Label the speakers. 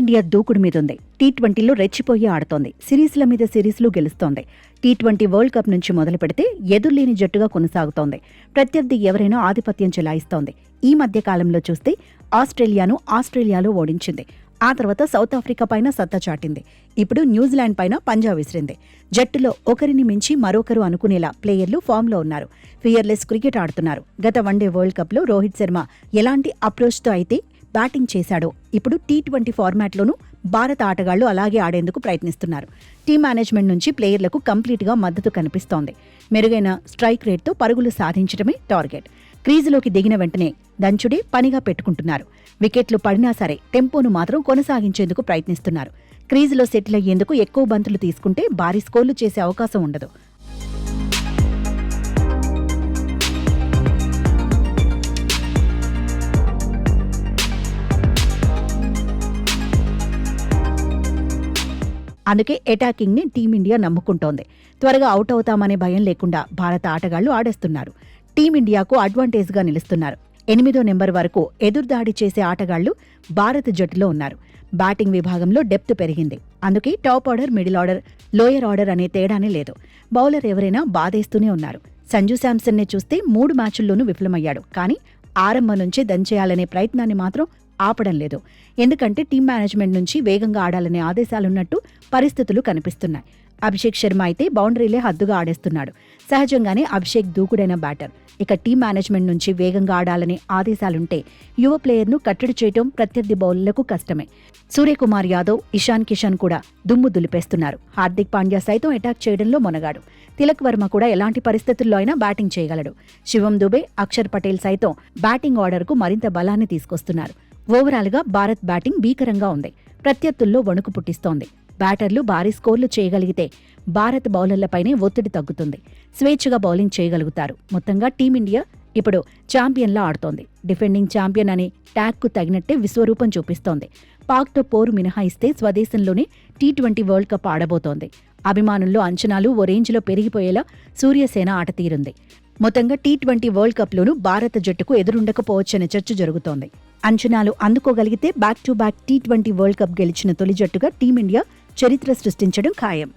Speaker 1: Team India దూకుడు మీదుంది. టీ20లో రెచ్చిపోయి ఆడుతోంది. సిరీస్ల మీద సిరీస్లు గెలుస్తోంది. టీ20 వరల్డ్ కప్ నుంచి మొదలు పెడితే ఎదుర్లేని జట్టుగా కొనసాగుతోంది. ప్రత్యర్థి ఎవరైనా ఆధిపత్యం చెలాయిస్తోంది. ఈ మధ్య కాలంలో చూస్తే ఆస్ట్రేలియాలో ఓడించింది. ఆ తర్వాత సౌత్ ఆఫ్రికా పైన సత్తా చాటింది. ఇప్పుడు న్యూజిలాండ్ పైన పంజా విసిరింది. జట్టులో ఒకరిని మించి మరొకరు అనుకునేలా ప్లేయర్లు ఫామ్లో ఉన్నారు. ఫియర్లెస్ క్రికెట్ ఆడుతున్నారు. గత వన్డే వరల్డ్ కప్లో రోహిత్ శర్మ ఎలాంటి అప్రోచ్తో అయితే బ్యాటింగ్ చేశాడో ఇప్పుడు టీ20 ఫార్మాట్లోనూ భారత ఆటగాళ్లు అలాగే ఆడేందుకు ప్రయత్నిస్తున్నారు. టీం మేనేజ్మెంట్ నుంచి ప్లేయర్లకు కంప్లీట్గా మద్దతు కనిపిస్తోంది. మెరుగైన స్ట్రైక్ రేట్తో పరుగులు సాధించడమే టార్గెట్. క్రీజులోకి దిగిన వెంటనే దంచుడే పనిగా పెట్టుకుంటున్నారు. వికెట్లు పడినా సరే టెంపోను మాత్రం కొనసాగించేందుకు ప్రయత్నిస్తున్నారు. క్రీజులో సెటిల్ అయ్యేందుకు ఎక్కువ బంతులు తీసుకుంటే భారీ స్కోర్లు చేసే అవకాశం ఉండదు. అందుకే అటాకింగ్ ని టీమిండియా నమ్ముకుంటోంది. త్వరగా అవుట్ అవుతామనే భయం లేకుండా భారత ఆటగాళ్లు ఆడేస్తున్నారు. టీమిండియాకు అడ్వాంటేజ్గా నిలుస్తున్నారు. 8వ నెంబర్ వరకు ఎదురుదాడి చేసే ఆటగాళ్లు భారత జట్టులో ఉన్నారు. బ్యాటింగ్ విభాగంలో డెప్త్ పెరిగింది. అందుకే top order, middle order, lower order అనే తేడానే లేదు. బౌలర్ ఎవరైనా బాధేస్తూనే ఉన్నారు. సంజు శాంసన్నే చూస్తే 3 మ్యాచుల్లోనూ విఫలమయ్యాడు. కానీ ఆరంభం నుంచే దంచేయాలనే ప్రయత్నాన్ని మాత్రం ఆపడం లేదు. ఎందుకంటే టీం మేనేజ్మెంట్ నుంచి వేగంగా ఆడాలనే ఆదేశాలున్నట్టు పరిస్థితులు కనిపిస్తున్నాయి. అభిషేక్ శర్మ అయితే బౌండరీలే హద్దుగా ఆడేస్తున్నాడు. సహజంగానే అభిషేక్ దూకుడైన బ్యాటర్. ఇక టీం మేనేజ్మెంట్ నుంచి వేగంగా ఆడాలనే ఆదేశాలుంటే యువ ప్లేయర్ను కట్టడి చేయటం ప్రత్యర్థి బౌలర్లకు కష్టమే. సూర్యకుమార్ యాదవ్, ఇషాన్ కిషన్ కూడా దుమ్ము దులిపేస్తున్నారు. హార్దిక్ పాండ్యా సైతం అటాక్ చేయడంలో మొనగాడు. తిలక్ వర్మ కూడా ఎలాంటి పరిస్థితుల్లో అయినా బ్యాటింగ్ చేయగలడు. శివం దుబే, అక్షర్ పటేల్ సైతం బ్యాటింగ్ ఆర్డర్కు మరింత బలాన్ని తీసుకొస్తున్నారు. ఓవరాల్గా భారత్ బ్యాటింగ్ భీకరంగా ఉంది. ప్రత్యర్థుల్లో వణుకు పుట్టిస్తోంది. బ్యాటర్లు భారీ స్కోర్లు చేయగలిగితే భారత బౌలర్లపైనే ఒత్తిడి తగ్గుతుంది. స్వేచ్ఛగా బౌలింగ్ చేయగలుగుతారు. మొత్తంగా టీమిండియా ఇప్పుడు ఛాంపియన్లా ఆడుతోంది. డిఫెండింగ్ ఛాంపియన్ అనే ట్యాగ్కు తగినట్టే విశ్వరూపం చూపిస్తోంది. పాక్తో పోరు మినహాయిస్తే స్వదేశంలోనే టీ20 వరల్డ్ కప్ ఆడబోతోంది. అభిమానుల్లో అంచనాలు ఓ రేంజ్లో పెరిగిపోయేలా సూర్యసేన ఆట తీరుంది. మొత్తంగా టీ20 వరల్డ్ కప్లోనూ భారత జట్టుకు ఎదురుండకపోవచ్చనే చర్చ జరుగుతోంది. అంచనాలు అందుకోగలిగితే బ్యాక్ టు బ్యాక్ టీ20 వరల్డ్ కప్ గెలిచిన తొలి జట్టుగా టీమిండియా చరిత్ర సృష్టించడం ఖాయం.